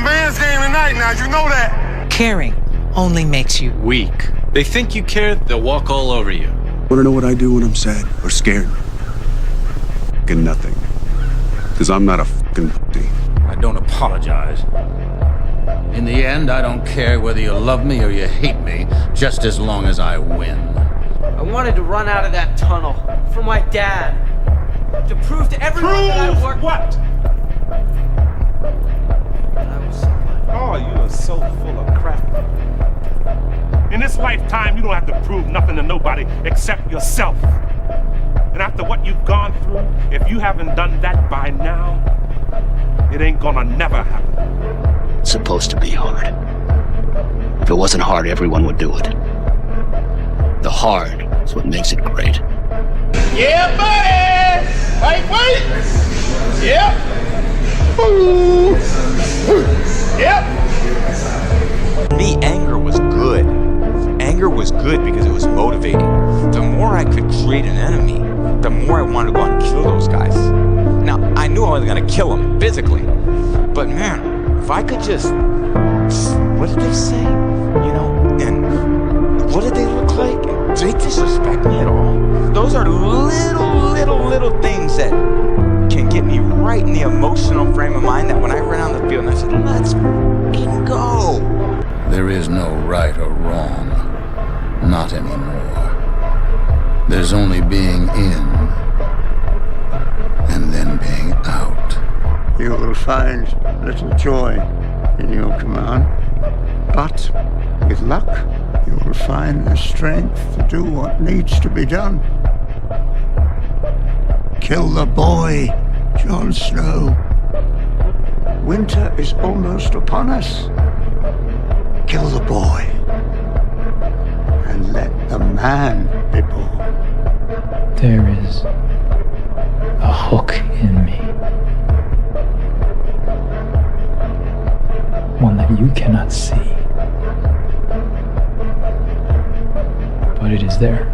man's game tonight now, you know that. Caring only makes you weak. They think you care, they'll walk all over you. Wanna know what I do when I'm sad or scared? Fucking nothing. Cause I'm not a fucking pussy. I don't apologize. In the end, I don't care whether you love me or you hate me, just as long as I win. I wanted to run out of that tunnel for my dad. To prove to everyone that I worked. What? That I was somebody. Oh, you are so full of crap. In this lifetime, you don't have to prove nothing to nobody except yourself. And after what you've gone through, if you haven't done that by now, it ain't gonna never happen. It's supposed to be hard. If it wasn't hard, everyone would do it. The hard is what makes it great. Yeah, buddy! Wait! Yep! Yep! The anger was good. Anger was good because it was motivating. The more I could create an enemy, the more I wanted to go out and kill those guys. Now, I knew I wasn't gonna kill them physically, but man, if I could just, what did they say? You know, and what did they look like? Do they disrespect me at all? Those are little things that can get me right in the emotional frame of mind that when I ran on the field and I said, let's fucking go. There is no right or wrong. Not anymore. There's only being in and then being out. You will find little joy in your command, but with luck, you will find the strength to do what needs to be done. Kill the boy, Jon Snow. Winter is almost upon us. Kill the boy, and let the man be born. There is a hook in me. One that you cannot see. But it is there.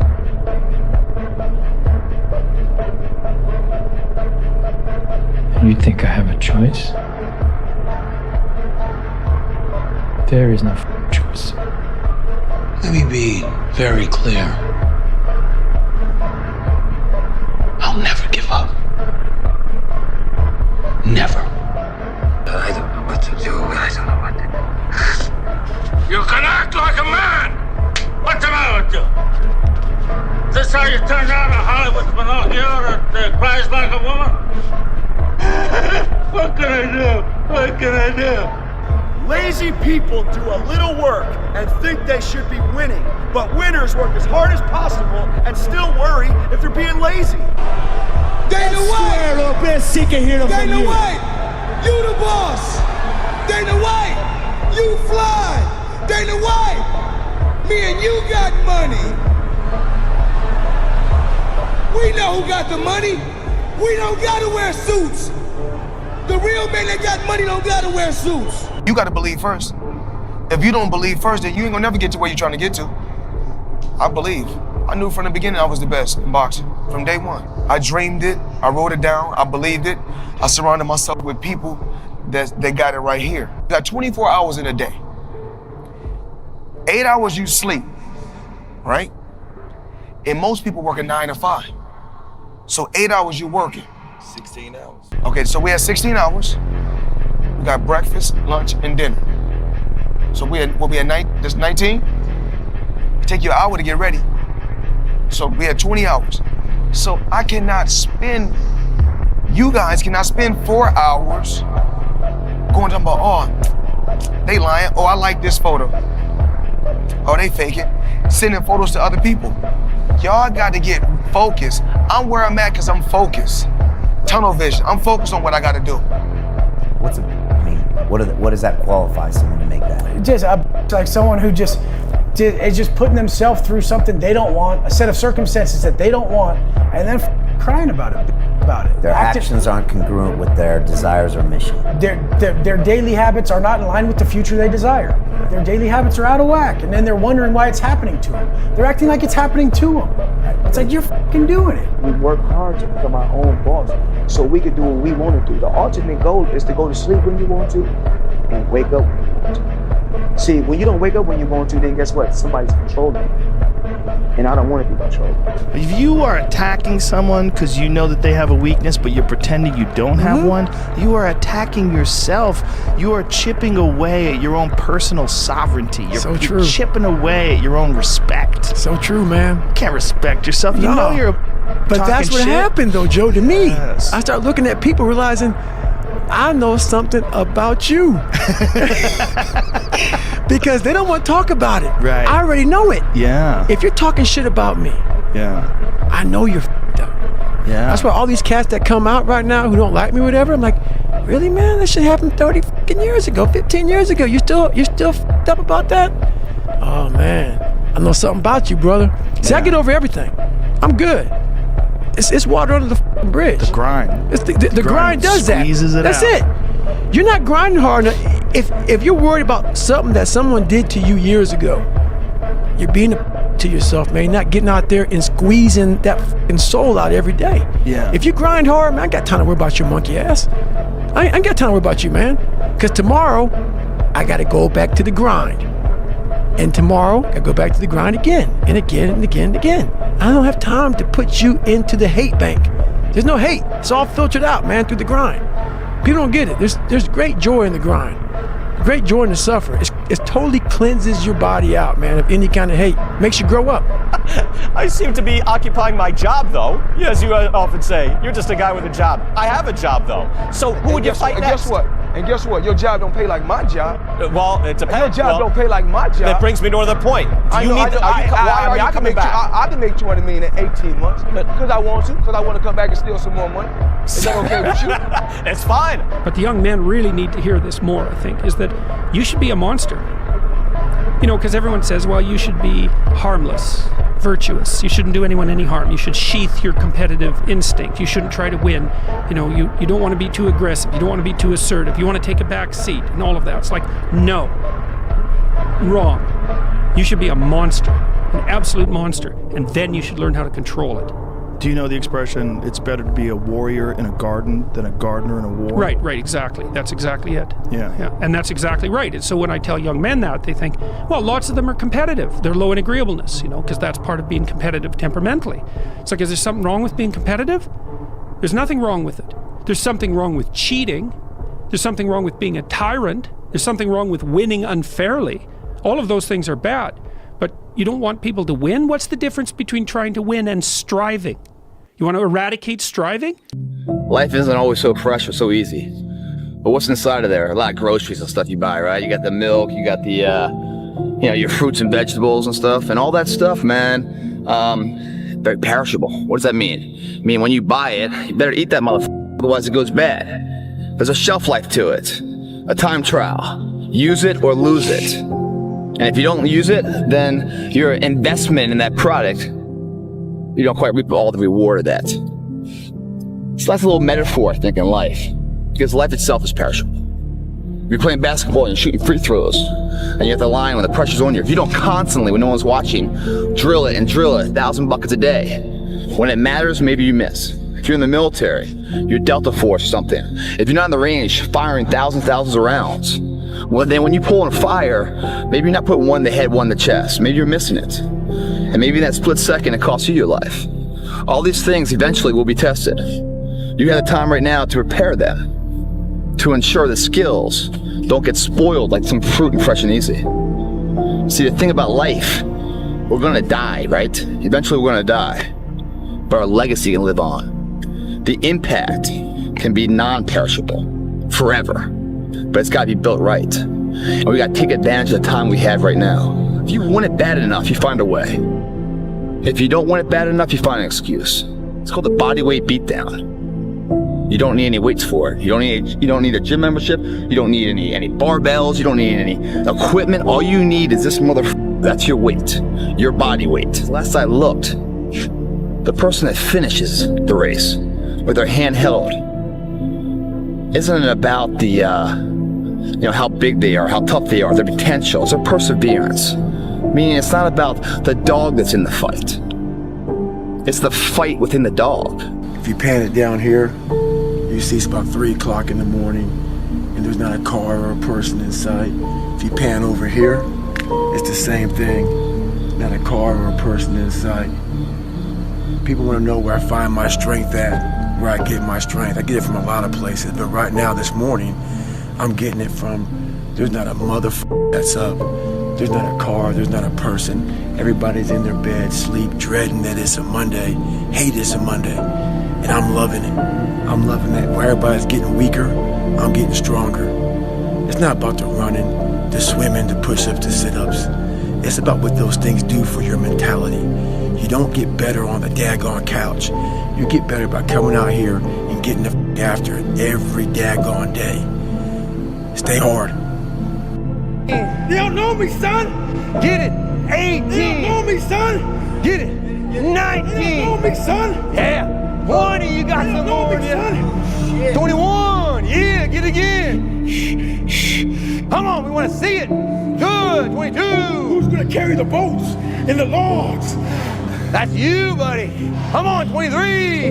And you think I have a choice? There is no choice. Let me be very clear. I'll never give up. Never. I don't know what to do. I don't know what to do. You can act like a man! What's the matter with you? Is this how you turn down a Hollywood Pinocchio that cries like a woman? What can I do? What can I do? Lazy people do a little work and think they should be winning, but winners work as hard as possible and still worry if they're being lazy. Dana White! Dana White! You the boss! Dana White! You fly! Dana White! Me and you got money! We know who got the money! We don't gotta wear suits! The real men that got money don't gotta wear suits! You gotta believe first. If you don't believe first, then you ain't gonna never get to where you're trying to get to. I believe. I knew from the beginning I was the best in boxing, from day one. I dreamed it, I wrote it down, I believed it. I surrounded myself with people that got it right here. You got 24 hours in a day. 8 hours you sleep, right? And most people work a 9 to 5. So 8 hours you working. 16 hours. Okay, so we had 16 hours. We got breakfast, lunch, and dinner. So we'll be at night, this 19. It take you an hour to get ready. So we had 20 hours. So you guys cannot spend 4 hours going talking about, oh, they lying, oh, I like this photo. Oh, they fake it. Sending photos to other people. Y'all got to get focused. I'm where I'm at because I'm focused. Tunnel vision, I'm focused on what I got to do. What's it mean? What does that qualify someone to make that? Just like someone who is just putting themselves through something they don't want, a set of circumstances that they don't want, and then crying about it. Their actions aren't congruent with their desires or mission. Their daily habits are not in line with the future they desire. Their daily habits are out of whack, and then they're wondering why it's happening to them. They're acting like it's happening to them. It's like, you're fucking doing it. We work hard to become our own boss, so we can do what we want to do. The ultimate goal is to go to sleep when you want to, and wake up. See, when you don't wake up when you want to, then guess what? Somebody's controlling you. And I don't want to be controlled. If you are attacking someone because you know that they have a weakness, but you're pretending you don't have one, you are attacking yourself. You are chipping away at your own personal sovereignty. You're chipping away at your own respect. So true, man. You can't respect yourself. You know you're But that's what shit. happened, though, Joe, to me. Yes. I started looking at people realizing I know something about you. Because they don't want to talk about it. Right. I already know it. Yeah. If you're talking shit about me, I know you're f***ed up. Yeah. That's why all these cats that come out right now who don't like me or whatever, I'm like, really, man? That shit happened 30 fucking years ago, 15 years ago. You're still f***ed up about that? Oh, man. I know something about you, brother. See, I get over everything. I'm good. It's water under the fucking bridge. The grind. It's the grind does that. That's it. You're not grinding hard enough. If you're worried about something that someone did to you years ago, you're being a to yourself, man. You're not getting out there and squeezing that fucking soul out every day. Yeah. If you grind hard, man, I ain't got time to worry about your monkey ass. I ain't got time to worry about you, man. Because tomorrow, I got to go back to the grind. And tomorrow, I go back to the grind again and again and again and again. I don't have time to put you into the hate bank. There's no hate. It's all filtered out, man, through the grind. People don't get it. There's great joy in the grind. Great joy in the suffer. It totally cleanses your body out, man, of any kind of hate. Makes you grow up. I seem to be occupying my job, though. As you often say, you're just a guy with a job. I have a job, though. So who would you fight next? Guess what? And guess what? Your job don't pay like my job. Well, it depends. Your job don't pay like my job. That brings me to another point. I can make $200 million in 18 months because I want to. Because I want to come back and steal some more money. Is that okay with you? It's fine. But the young men really need to hear this more, I think, is that you should be a monster. You know, because everyone says, well, you should be harmless, virtuous. You shouldn't do anyone any harm. You should sheath your competitive instinct. You shouldn't try to win. You know, you don't want to be too aggressive. You don't want to be too assertive. You want to take a back seat and all of that. It's like, no. Wrong. You should be a monster, an absolute monster, and then you should learn how to control it. Do you know the expression, it's better to be a warrior in a garden than a gardener in a war? Right, exactly. That's exactly it. Yeah. And that's exactly right. And so when I tell young men that, they think, well, lots of them are competitive. They're low in agreeableness, you know, because that's part of being competitive temperamentally. It's like, is there something wrong with being competitive? There's nothing wrong with it. There's something wrong with cheating. There's something wrong with being a tyrant. There's something wrong with winning unfairly. All of those things are bad. But you don't want people to win? What's the difference between trying to win and striving? You want to eradicate striving? Life isn't always so fresh or so easy. But what's inside of there? A lot of groceries and stuff you buy, right? You got the milk, you got the, your fruits and vegetables and stuff. And all that stuff, man, very perishable. What does that mean? I mean, when you buy it, you better eat that motherfucker, otherwise it goes bad. There's a shelf life to it, a time trial. Use it or lose it. And if you don't use it, then your investment in that product, you don't quite reap all the reward of that. So that's a little metaphor, I think, in life. Because life itself is perishable. If you're playing basketball and you're shooting free throws, and you're at the line when the pressure's on you, if you don't constantly, when no one's watching, drill it, 1,000 buckets a day, when it matters, maybe you miss. If you're in the military, you're Delta Force or something. If you're not in the range firing thousands of rounds, well then when you pull on fire, maybe you're not putting one in the head, one in the chest. Maybe you're missing it. And maybe in that split second, it costs you your life. All these things eventually will be tested. You got the time right now to prepare them, to ensure the skills don't get spoiled like some fruit and fresh and easy. See, the thing about life, we're gonna die, right? Eventually we're gonna die, but our legacy can live on. The impact can be non-perishable, forever, but it's gotta be built right. And we gotta take advantage of the time we have right now. If you want it bad enough, you find a way. If you don't want it bad enough, you find an excuse. It's called the body weight beatdown. You don't need any weights for it. You don't need a gym membership. You don't need any barbells. You don't need any equipment. All you need is this motherfucker. That's your weight, your body weight. Last I looked, the person that finishes the race with their hand held, isn't it about the how big they are, how tough they are, their potential, it's their perseverance. Meaning it's not about the dog that's in the fight. It's the fight within the dog. If you pan it down here, you see it's about 3 o'clock in the morning, and and there's not a car or a person in sight. If you pan over here, it's the same thing. Not a car or a person in sight. People want to know where I find my strength at, where I get my strength. I get it from a lot of places, but right now, this morning, I'm getting it from, there's not a motherfucker that's up. There's not a car, there's not a person. Everybody's in their bed, sleep, dreading that it's a Monday, hate it's a Monday. And I'm loving it. I'm loving that. Where everybody's getting weaker, I'm getting stronger. It's not about the running, the swimming, the push-ups, the sit-ups. It's about what those things do for your mentality. You don't get better on the daggone couch. You get better by coming out here and getting the after it every daggone day. Stay hard. They don't know me, son. Get it. 18. They don't know me, son. Get it. 19. They don't know me, son. Yeah. 20. You got some more, son. 21. Yeah. Get it again. Come on. We want to see it. Good. 22. Who's gonna carry the boats and the logs? That's you, buddy. Come on. 23.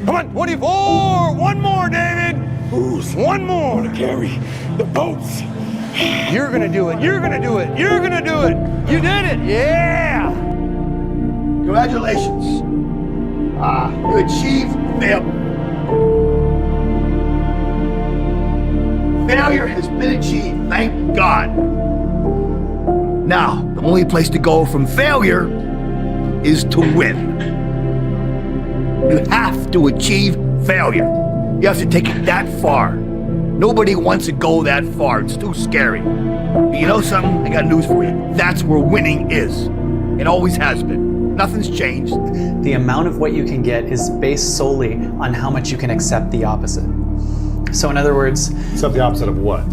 Come on. 24. One more, David. Who's one more to carry the boats? You're gonna do it. You're gonna do it. You're gonna do it. You did it. Yeah. Congratulations. You achieved failure. Failure has been achieved. Thank God. Now, the only place to go from failure is to win. You have to achieve failure. You have to take it that far. Nobody wants to go that far. It's too scary. But you know something? I got news for you. That's where winning is. It always has been. Nothing's changed. The amount of what you can get is based solely on how much you can accept the opposite. So in other words... Accept the opposite of what?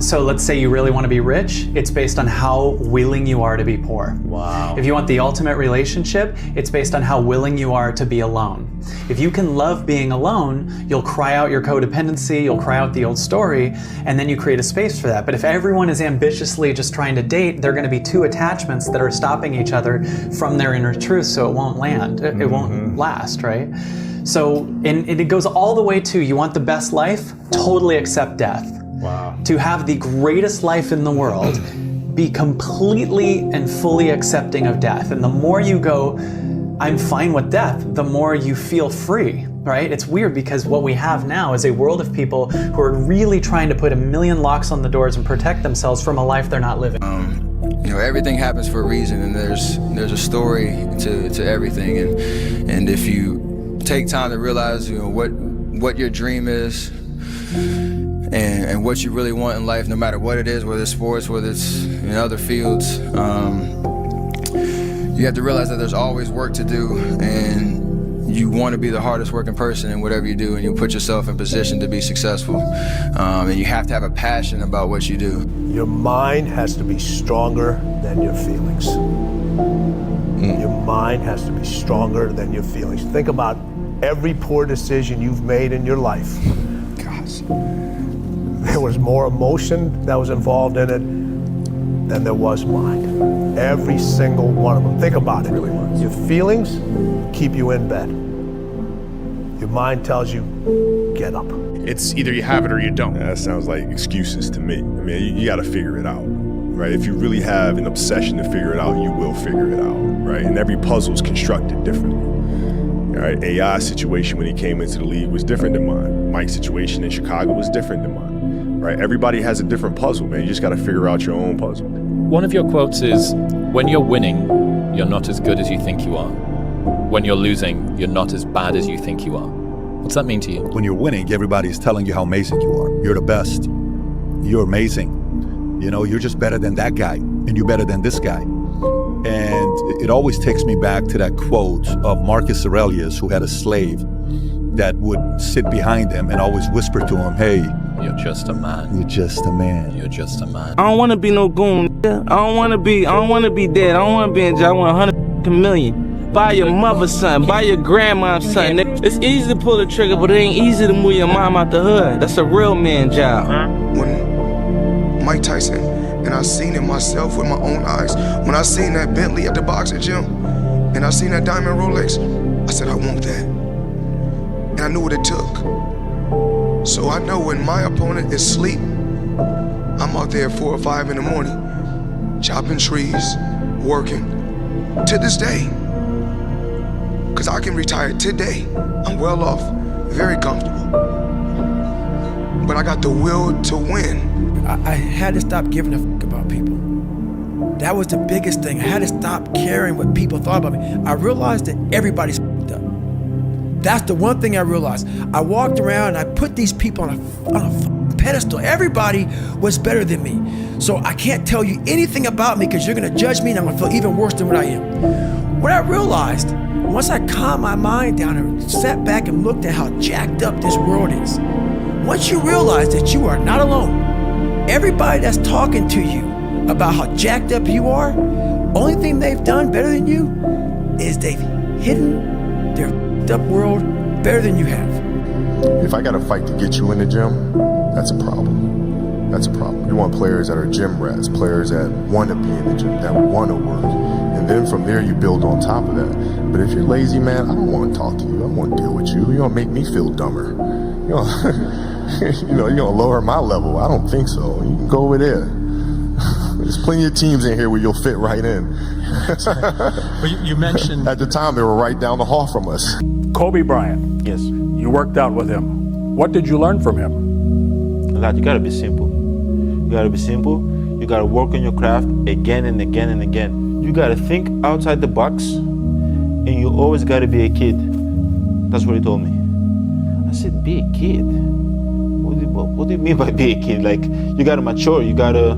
So let's say you really want to be rich, it's based on how willing you are to be poor. Wow. If you want the ultimate relationship, it's based on how willing you are to be alone. If you can love being alone, you'll cry out your codependency, you'll cry out the old story, and then you create a space for that. But if everyone is ambitiously just trying to date, there are going to be two attachments that are stopping each other from their inner truth, so it won't land, it won't last, right? So, and it goes all the way to, you want the best life? Totally accept death. Wow. To have the greatest life in the world, be completely and fully accepting of death. And the more you go, I'm fine with death, the more you feel free, right? It's weird because what we have now is a world of people who are really trying to put a million locks on the doors and protect themselves from a life they're not living. You know, everything happens for a reason, and there's a story to everything. And if you take time to realize, you know, what your dream is, and what you really want in life, no matter what it is, whether it's sports, whether it's in other fields, you have to realize that there's always work to do, and you want to be the hardest working person in whatever you do, and you put yourself in position to be successful. And you have to have a passion about what you do. Your mind has to be stronger than your feelings. Your mind has to be stronger than your feelings. Think about every poor decision you've made in your life. Gosh. There was more emotion that was involved in it than there was mind. Every single one of them. Think about it. Really was. Your feelings keep you in bed. Your mind tells you, get up. It's either you have it or you don't. Yeah, that sounds like excuses to me. I mean, you got to figure it out, right? If you really have an obsession to figure it out, you will figure it out, right? And every puzzle is constructed differently. All right, AI's situation when he came into the league was different than mine. Mike's situation in Chicago was different than mine. Right? Everybody has a different puzzle, man. You just got to figure out your own puzzle. One of your quotes is, when you're winning, you're not as good as you think you are. When you're losing, you're not as bad as you think you are. What's that mean to you? When you're winning, everybody's telling you how amazing you are. You're the best. You're amazing. You know, you're just better than that guy, and you're better than this guy. And it always takes me back to that quote of Marcus Aurelius, who had a slave that would sit behind him and always whisper to him, hey, you're just a man. You're just a man. You're just a man. I don't want to be no goon. I don't want to be dead. I don't want to be in jail. I want 100 million. Buy your mother's son. Buy your grandma's son. It's easy to pull the trigger, but it ain't easy to move your mom out the hood. That's a real man job. When Mike Tyson, and I seen it myself with my own eyes, when I seen that Bentley at the boxing gym, and I seen that diamond Rolex, I said, I want that. And I knew what it took. So I know when my opponent is asleep, I'm out there 4 or 5 in the morning, chopping trees, working, to this day. Because I can retire today. I'm well off, very comfortable. But I got the will to win. I had to stop giving a fuck about people. That was the biggest thing. I had to stop caring what people thought about me. I realized that everybody's fucked up. That's the one thing I realized. I walked around and I put these people on a pedestal. Everybody was better than me. So I can't tell you anything about me because you're gonna judge me and I'm gonna feel even worse than what I am. What I realized, once I calmed my mind down and sat back and looked at how jacked up this world is, once you realize that you are not alone, everybody that's talking to you about how jacked up you are, only thing they've done better than you is they've hidden their f***ed up world better than you have. If I got a fight to get you in the gym, that's a problem. That's a problem. You want players that are gym rats, players that want to be in the gym, that want to work. And then from there, you build on top of that. But if you're lazy, man, I don't want to talk to you. I don't want to deal with you. You're going to make me feel dumber. You're going to lower my level. I don't think so. You can go over there. There's plenty of teams in here where you'll fit right in. But you mentioned... At the time, they were right down the hall from us. Kobe Bryant. Yes. You worked out with him. What did you learn from him? A lot. You gotta be simple. You gotta be simple. You gotta work on your craft again and again and again. You gotta think outside the box, and you always gotta be a kid. That's what he told me. I said, be a kid? What do you mean by be a kid? Like, you gotta mature. You gotta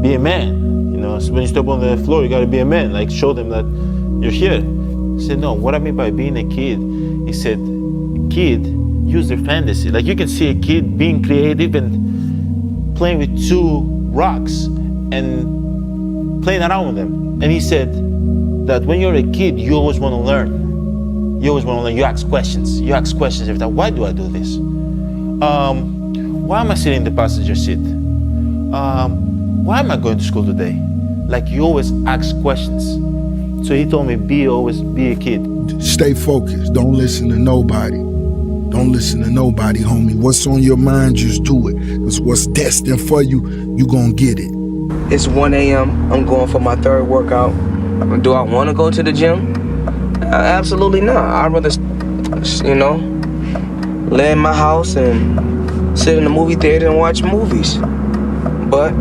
be a man. You know, so when you step on the floor, you gotta be a man. Like, show them that you're here. I said, no, what I mean by being a kid, he said, kid, use their fantasy. Like, you can see a kid being creative and playing with 2 rocks and playing around with them. And he said that when you're a kid, you always want to learn. You always want to learn. You ask questions. You ask questions every time. Why do I do this? Why am I sitting in the passenger seat? Why am I going to school today? Like, you always ask questions. So he told me, always be a kid. Stay focused. Don't listen to nobody. Don't listen to nobody, homie. What's on your mind, just do it. Because what's destined for you, you gonna get it. It's 1 a.m. I'm going for my 3rd workout. Do I want to go to the gym? Absolutely not. I'd rather, lay in my house and sit in the movie theater and watch movies. But,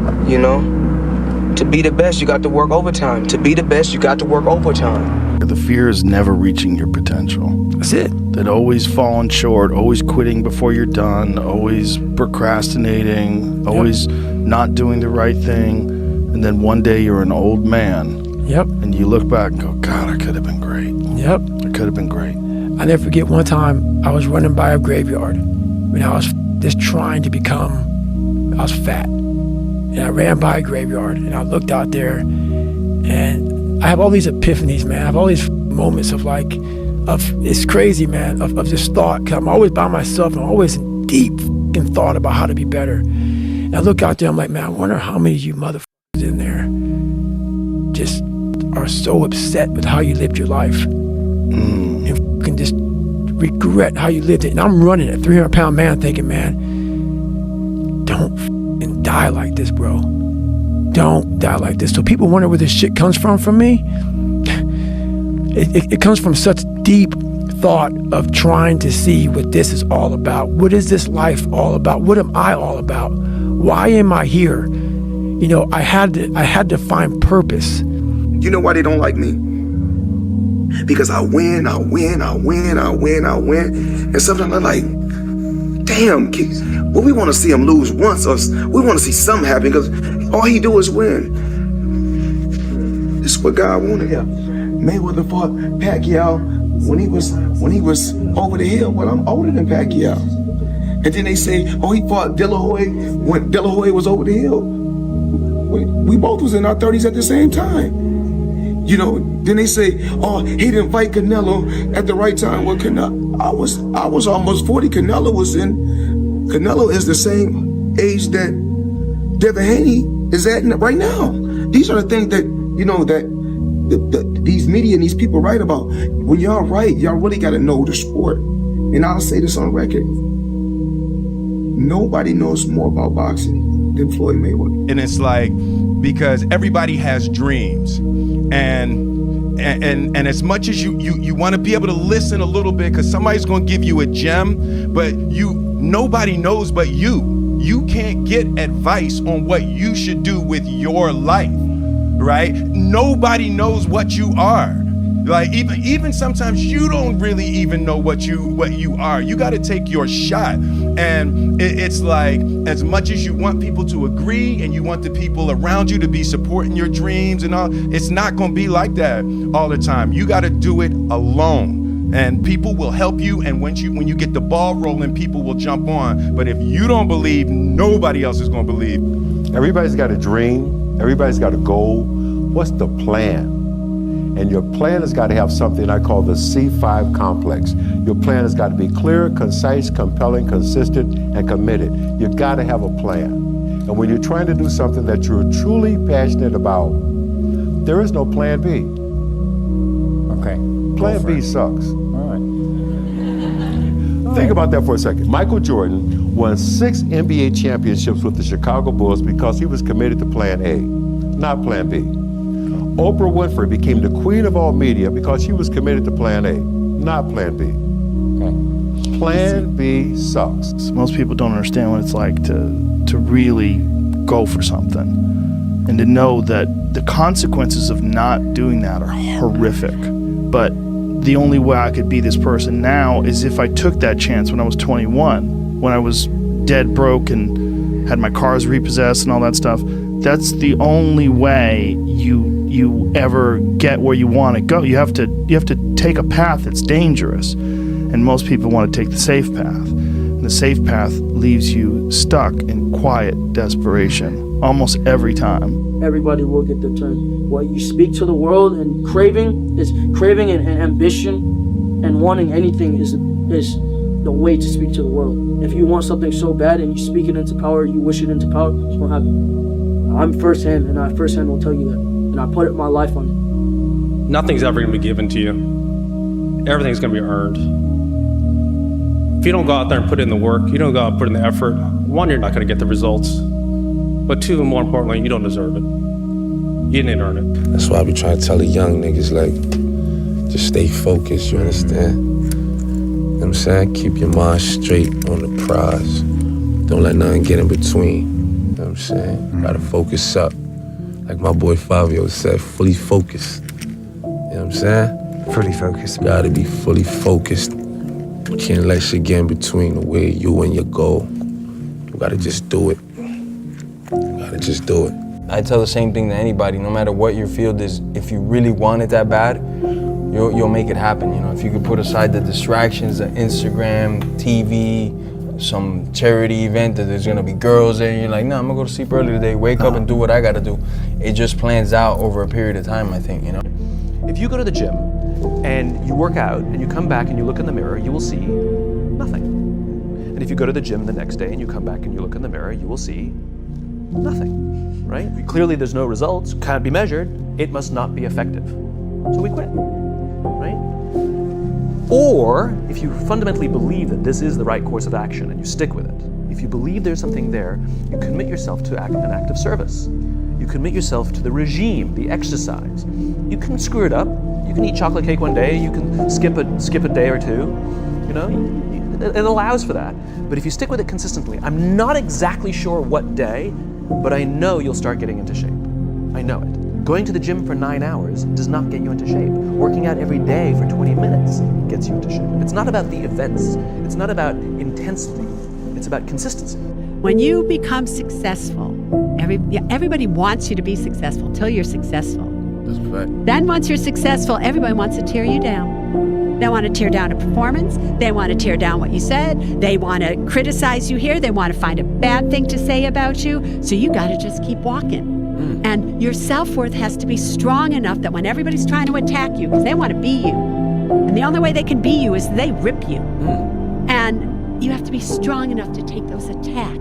to be the best, you got to work overtime. To be the best, you got to work overtime. The fear is never reaching your potential. That's it. That always falling short, always quitting before you're done, always procrastinating, always not doing the right thing. And then one day you're an old man. Yep. And you look back and go, God, I could have been great. Yep. I could have been great. I never forget one time I was running by a graveyard when I was just trying to I was fat. And I ran by a graveyard and I looked out there and I have all these epiphanies, man. I have all these moments of it's crazy, man, of just thought. Cause I'm always by myself and I'm always in deep fucking thought about how to be better. And I look out there, I'm like, man, I wonder how many of you motherfuckers in there just are so upset with how you lived your life and fucking just regret how you lived it. And I'm running a 300-pound man thinking, man, don't fucking die like this, bro. Don't die like this. So people wonder where this shit comes from me. It comes from such deep thought of trying to see what this is all about. What is this life all about? What am I all about? Why am I here? I had to find purpose. You know why they don't like me? Because I win. And sometimes I'm like, damn, well, we want to see him lose once, or we want to see something happen, because all he do is win. This is what God wanted. Yeah. Mayweather fought Pacquiao when he was over the hill. Well, I'm older than Pacquiao. And then they say, oh, he fought De La Hoya when De La Hoya was over the hill. We both was in our 30s at the same time. Then they say, oh, he didn't fight Canelo at the right time. Well, I was almost 40. Canelo is the same age that Devin Haney is at right now. These are the things that, that these media and these people write about. When y'all write, y'all really got to know the sport. And I'll say this on record. Nobody knows more about boxing than Floyd Mayweather. And it's like, because everybody has dreams. And as much as you want to be able to listen a little bit, because somebody's going to give you a gem, but nobody knows but you. You can't get advice on what you should do with your life, right? Nobody knows what you are. Like even sometimes you don't really even know what you are. You got to take your shot. And it's like, as much as you want people to agree and you want the people around you to be supporting your dreams and all, it's not going to be like that all the time. You got to do it alone. And people will help you, and when you get the ball rolling, people will jump on. But if you don't believe, nobody else is going to believe. Everybody's got a dream. Everybody's got a goal. What's the plan? And your plan has got to have something I call the C5 complex. Your plan has got to be clear, concise, compelling, consistent, and committed. You've got to have a plan. And when you're trying to do something that you're truly passionate about, there is no plan B. Okay. Plan B sucks. All right. Think about that for a second. Michael Jordan won 6 NBA championships with the Chicago Bulls because he was committed to plan A, not plan B. Oprah Winfrey became the queen of all media because she was committed to plan A, not plan B. Okay. Plan B sucks. Most people don't understand what it's like to really go for something and to know that the consequences of not doing that are horrific. But the only way I could be this person now is if I took that chance when I was 21, when I was dead broke and had my cars repossessed and all that stuff. That's the only way you ever get where you want to go. You have to take a path that's dangerous, and most people want to take the safe path. And the safe path leaves you stuck in quiet desperation almost every time. Everybody will get their turn. What you speak to the world and craving and ambition and wanting anything is the way to speak to the world. If you want something so bad and you speak it into power, you wish it into power, it's gonna happen. I'm firsthand, and I firsthand will tell you that. And I put my life on it. Nothing's ever gonna be given to you. Everything's gonna be earned. If you don't go out there and put in the work, you don't go out and put in the effort, one, you're not gonna get the results. But two, and more importantly, you don't deserve it. You didn't earn it. That's why I be trying to tell the young niggas, like, just stay focused, you understand? You know what I'm saying? Keep your mind straight on the prize. Don't let nothing get in between. You know what I'm saying? You gotta focus up. Like my boy Fabio said, fully focused. You know what I'm saying? Fully focused. You gotta be fully focused. You can't let shit get in between the way you and your goal. You gotta just do it. You gotta just do it. I tell the same thing to anybody, no matter what your field is, if you really want it that bad, you'll make it happen. You know, if you could put aside the distractions, the Instagram, TV, some charity event that there's gonna be girls there, and you're like, no, I'm gonna go to sleep early today, wake up and do what I gotta do. It just plans out over a period of time, I think, you know? If you go to the gym and you work out and you come back and you look in the mirror, you will see nothing. And if you go to the gym the next day and you come back and you look in the mirror, you will see nothing, right? Clearly there's no results, can't be measured, it must not be effective. So we quit, right? Or if you fundamentally believe that this is the right course of action and you stick with it, if you believe there's something there, you commit yourself to an act of service. You commit yourself to the regime, the exercise. You can screw it up. You can eat chocolate cake one day, you can skip a day or two, you know? It allows for that. But if you stick with it consistently, I'm not exactly sure what day, but I know you'll start getting into shape. I know it. Going to the gym for 9 hours does not get you into shape. Working out every day for 20 minutes gets you into shape. It's not about the events. It's not about intensity. It's about consistency. When you become successful, everybody wants you to be successful till you're successful. That's right. Then once you're successful, everybody wants to tear you down. They want to tear down a performance. They want to tear down what you said. They want to criticize you here. They want to find a bad thing to say about you. So you got to just keep walking. And your self-worth has to be strong enough that when everybody's trying to attack you, because they want to be you, and the only way they can be you is they rip you. And you have to be strong enough to take those attacks.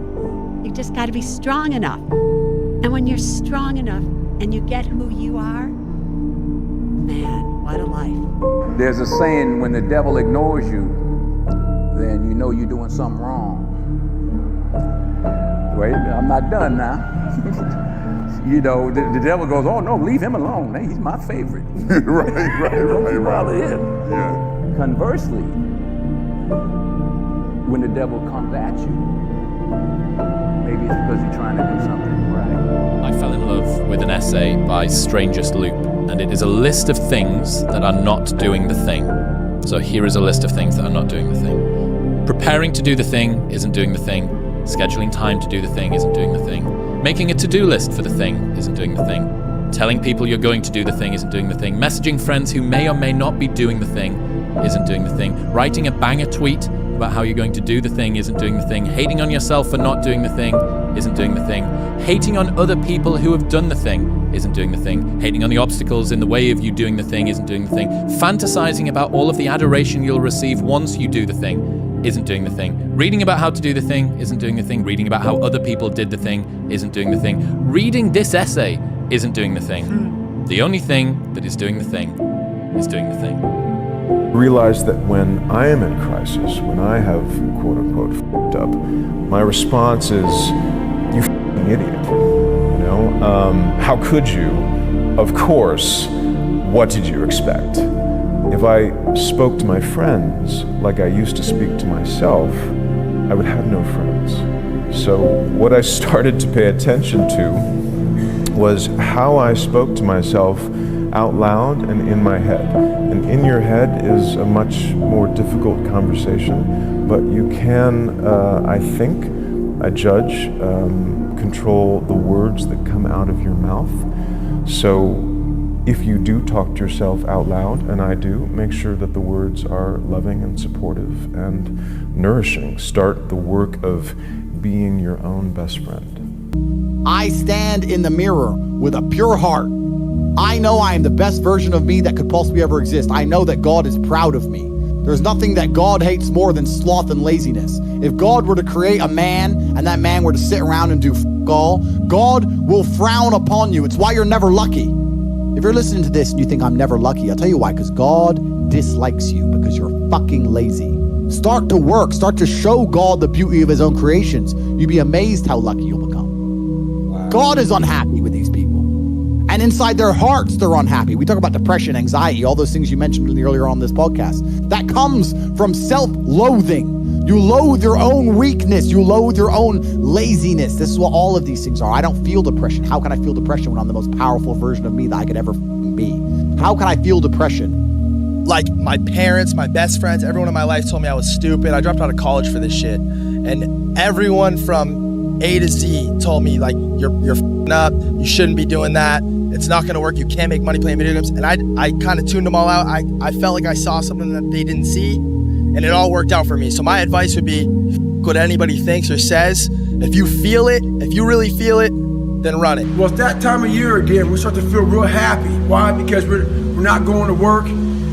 You just got to be strong enough. And when you're strong enough and you get who you are, man, what a life. There's a saying, when the devil ignores you, then you know you're doing something wrong. Wait, I'm not done now. You know, the devil goes, oh no, leave him alone. Hey, he's my favorite. Don't bother him. Yeah. Conversely, when the devil comes at you, maybe it's because you're trying to do something right. I fell in love with an essay by Strangest Loop, and it is a list of things that are not doing the thing. So here is a list of things that are not doing the thing. Preparing to do the thing isn't doing the thing. Scheduling time to do the thing isn't doing the thing. Making a to-do list for the thing isn't doing the thing. Telling people you're going to do the thing isn't doing the thing. Messaging friends who may or may not be doing the thing isn't doing the thing. Writing a banger tweet about how you're going to do the thing isn't doing the thing. Hating on yourself for not doing the thing isn't doing the thing. Hating on other people who have done the thing isn't doing the thing. Hating on the obstacles in the way of you doing the thing isn't doing the thing. Fantasizing about all of the adoration you'll receive once you do the thing isn't doing the thing. Reading about how to do the thing isn't doing the thing. Reading about how other people did the thing isn't doing the thing. Reading this essay isn't doing the thing. The only thing that is doing the thing is doing the thing. Realize that when I am in crisis, when I have quote unquote f***ed up, my response is, you f***ing idiot. You know, how could you? Of course, what did you expect? If I spoke to my friends like I used to speak to myself, I would have no friends. So what I started to pay attention to was how I spoke to myself out loud and in my head. And in your head is a much more difficult conversation, but you can, I judge, control the words that come out of your mouth. So if you do talk to yourself out loud, and I do, make sure that the words are loving and supportive and nourishing. Start the work of being your own best friend. I stand in the mirror with a pure heart. I know I am the best version of me that could possibly ever exist. I know that God is proud of me. There's nothing that God hates more than sloth and laziness. If God were to create a man and that man were to sit around and do all, God will frown upon you. It's why you're never lucky. If you're listening to this and you think I'm never lucky, I'll tell you why, because God dislikes you because you're fucking lazy. Start to work, start to show God the beauty of his own creations. You'd be amazed how lucky you'll become. Wow. God is unhappy with these people. And inside their hearts, they're unhappy. We talk about depression, anxiety, all those things you mentioned earlier on this podcast. That comes from self-loathing. You loathe your own weakness. You loathe your own laziness. This is what all of these things are. I don't feel depression. How can I feel depression when I'm the most powerful version of me that I could ever be? How can I feel depression? Like my parents, my best friends, everyone in my life told me I was stupid. I dropped out of college for this shit. And everyone from A to Z told me, like, you're f***ing up. You shouldn't be doing that. It's not going to work. You can't make money playing video games. And I kind of tuned them all out. I felt like I saw something that they didn't see. And it all worked out for me. So my advice would be, what anybody thinks or says, if you feel it, if you really feel it, then run it. Well, it's that time of year again. We start to feel real happy. Why? Because we're not going to work.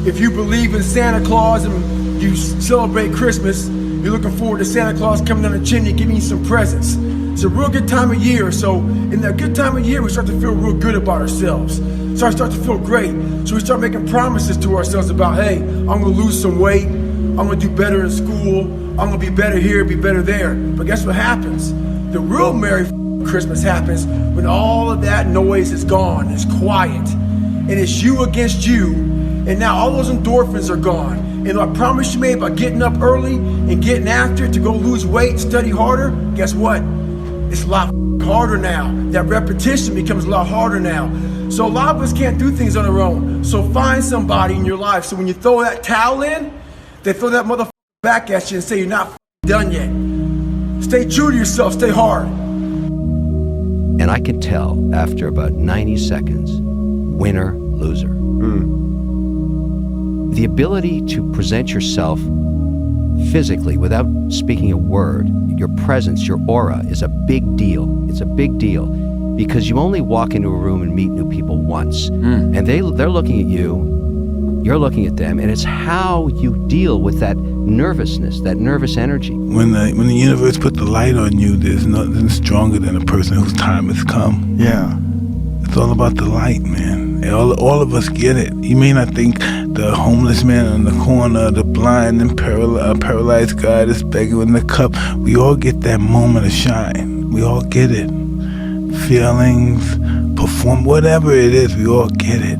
If you believe in Santa Claus and you celebrate Christmas, you're looking forward to Santa Claus coming down the chimney giving you some presents. It's a real good time of year. So in that good time of year, we start to feel real good about ourselves. So I start to feel great. So we start making promises to ourselves about, hey, I'm gonna lose some weight. I'm gonna do better in school. I'm gonna be better here, be better there. But guess what happens? The real Merry Christmas happens when all of that noise is gone, it's quiet, and it's you against you, and now all those endorphins are gone. And I promise you made about getting up early and getting after it to go lose weight, study harder, guess what? It's a lot harder now. That repetition becomes a lot harder now. So a lot of us can't do things on our own. So find somebody in your life. So when you throw that towel in, they throw that motherfucker back at you and say you're not done yet. Stay true to yourself, stay hard. And I could tell after about 90 seconds, winner, loser. The ability to present yourself physically without speaking a word, your presence, your aura is a big deal. It's a big deal because you only walk into a room and meet new people once. And they're looking at you, you're looking at them, and it's how you deal with that nervousness, that nervous energy. When the universe put the light on you, there's nothing stronger than a person whose time has come. Yeah. It's all about the light, man. All of us get it. You may not think the homeless man on the corner, the blind and paralyzed guy that's begging in the cup, we all get that moment of shine. We all get it. Feelings, perform, whatever it is, we all get it.